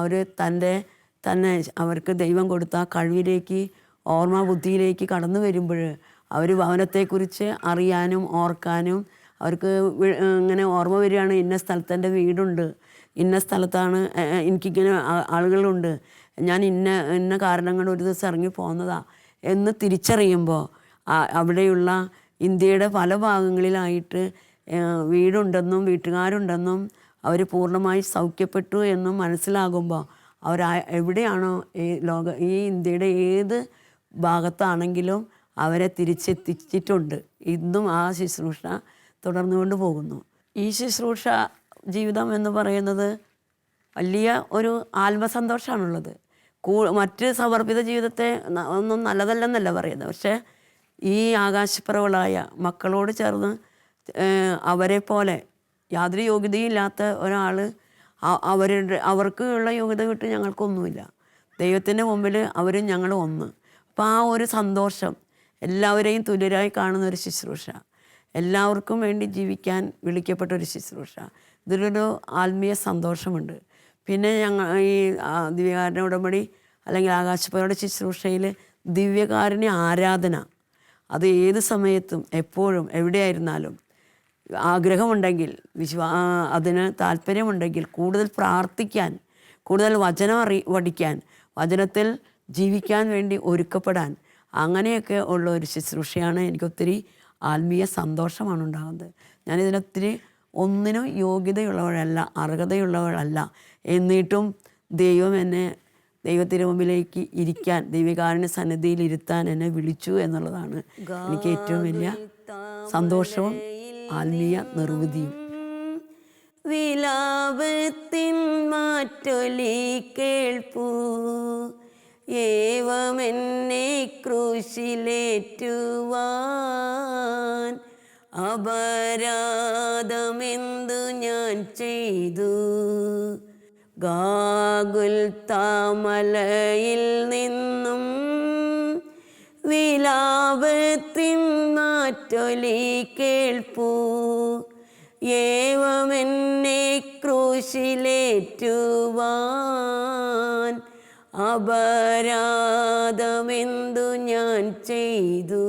അവർ തന്നെ അവർക്ക് ദൈവം കൊടുത്ത കഴിവിലേക്ക് ഓർമ്മ ബുദ്ധിയിലേക്ക് കടന്നു വരുമ്പോൾ അവർ ഭവനത്തെക്കുറിച്ച് അറിയാനും ഓർക്കാനും അവർക്ക് ഇങ്ങനെ ഓർമ്മ വരികയാണ്, ഇന്ന സ്ഥലത്ത് എൻ്റെ വീടുണ്ട്, ഇന്ന സ്ഥലത്താണ് എനിക്കിങ്ങനെ ആളുകളുണ്ട്, ഞാൻ ഇന്ന കാരണങ്ങൾ ഒരു ദിവസം ഇറങ്ങി പോകുന്നതാണ് എന്ന് തിരിച്ചറിയുമ്പോൾ അവിടെയുള്ള ഇന്ത്യയുടെ പല ഭാഗങ്ങളിലായിട്ട് വീടുണ്ടെന്നും വീട്ടുകാരുണ്ടെന്നും അവർ പൂർണ്ണമായി സൗഖ്യപ്പെട്ടു എന്നും മനസ്സിലാകുമ്പോൾ എവിടെയാണോ ഈ ഇന്ത്യയുടെ ഏത് ഭാഗത്താണെങ്കിലും അവരെ തിരിച്ചെത്തിച്ചിട്ടുണ്ട്. ഇന്നും ആ ശുശ്രൂഷ തുടർന്നുകൊണ്ട് പോകുന്നു. ഈ ശുശ്രൂഷ ജീവിതം എന്ന് പറയുന്നത് വലിയ ഒരു ആത്മസന്തോഷമാണുള്ളത്. മറ്റ് സമർപ്പിത ജീവിതത്തെ ഒന്നും നല്ലതല്ലെന്നല്ല പറയുന്നത്, പക്ഷേ ഈ ആകാശപ്പറവളായ മക്കളോട് ചേർന്ന് അവരെ പോലെ യാതൊരു യോഗ്യതയില്ലാത്ത ഒരാൾ അവർക്കുള്ള യോഗ്യത വിട്ട് ഞങ്ങൾക്കൊന്നുമില്ല. ദൈവത്തിൻ്റെ മുമ്പിൽ അവരും ഞങ്ങളും ഒന്ന്. അപ്പോൾ ആ ഒരു സന്തോഷം, എല്ലാവരെയും തുല്യരായി കാണുന്ന ഒരു ശുശ്രൂഷ, എല്ലാവർക്കും വേണ്ടി ജീവിക്കാൻ വിളിക്കപ്പെട്ട ഒരു ശുശ്രൂഷ, ഇതിലൊരു ആത്മീയ സന്തോഷമുണ്ട്. പിന്നെ ഈ ദിവ്യകാരുണ്യ ഉടമ്പടി അല്ലെങ്കിൽ ആകാശപ്പറവയുടെ ശുശ്രൂഷയിൽ ദിവ്യകാരുണ്യ ആരാധന, അത് ഏത് സമയത്തും എപ്പോഴും എവിടെയായിരുന്നാലും ആഗ്രഹമുണ്ടെങ്കിൽ അതിന് താല്പര്യമുണ്ടെങ്കിൽ കൂടുതൽ പ്രാർത്ഥിക്കാൻ, കൂടുതൽ വചനം പഠിക്കാൻ, വചനത്തിൽ ജീവിക്കാൻ വേണ്ടി ഒരുക്കപ്പെടാൻ, അങ്ങനെയൊക്കെ ഉള്ള ഒരു ശുശ്രൂഷയാണ്. എനിക്കൊത്തിരി ആത്മീയ സന്തോഷമാണ് ഉണ്ടാകുന്നത്. ഞാനിതിനൊത്തിരി ഒന്നിനും യോഗ്യതയുള്ളവരല്ല, അർഹതയുള്ളവരല്ല, എന്നിട്ടും ദൈവം എന്നെ ദൈവത്തിൻ്റെ മുമ്പിലേക്ക് ഇരിക്കാൻ, ദൈവകാരുണ്യ സന്നിധിയിൽ ഇരുത്താൻ എന്നെ വിളിച്ചു എന്നുള്ളതാണ് എനിക്ക് ഏറ്റവും വലിയ സന്തോഷവും ആത്മീയ നിർവൃതിയും. വിലാപത്തിൻ മാറ്റൊലി കേൾപ്പൂ, ഏവമെന്നെ ക്രൂശിലേറ്റുവാൻ അപരാധമെന്തു ഞാൻ ചെയ്തു. ഗാഗുൽത്താമലയിൽ നിന്നും വിലാപത്തിൻ മാറ്റൊലി കേൾപ്പൂ, ഏവമെന്നെ ക്രൂശിലേറ്റുവാൻ അപരാധമെന്തു ഞാൻ ചെയ്തു.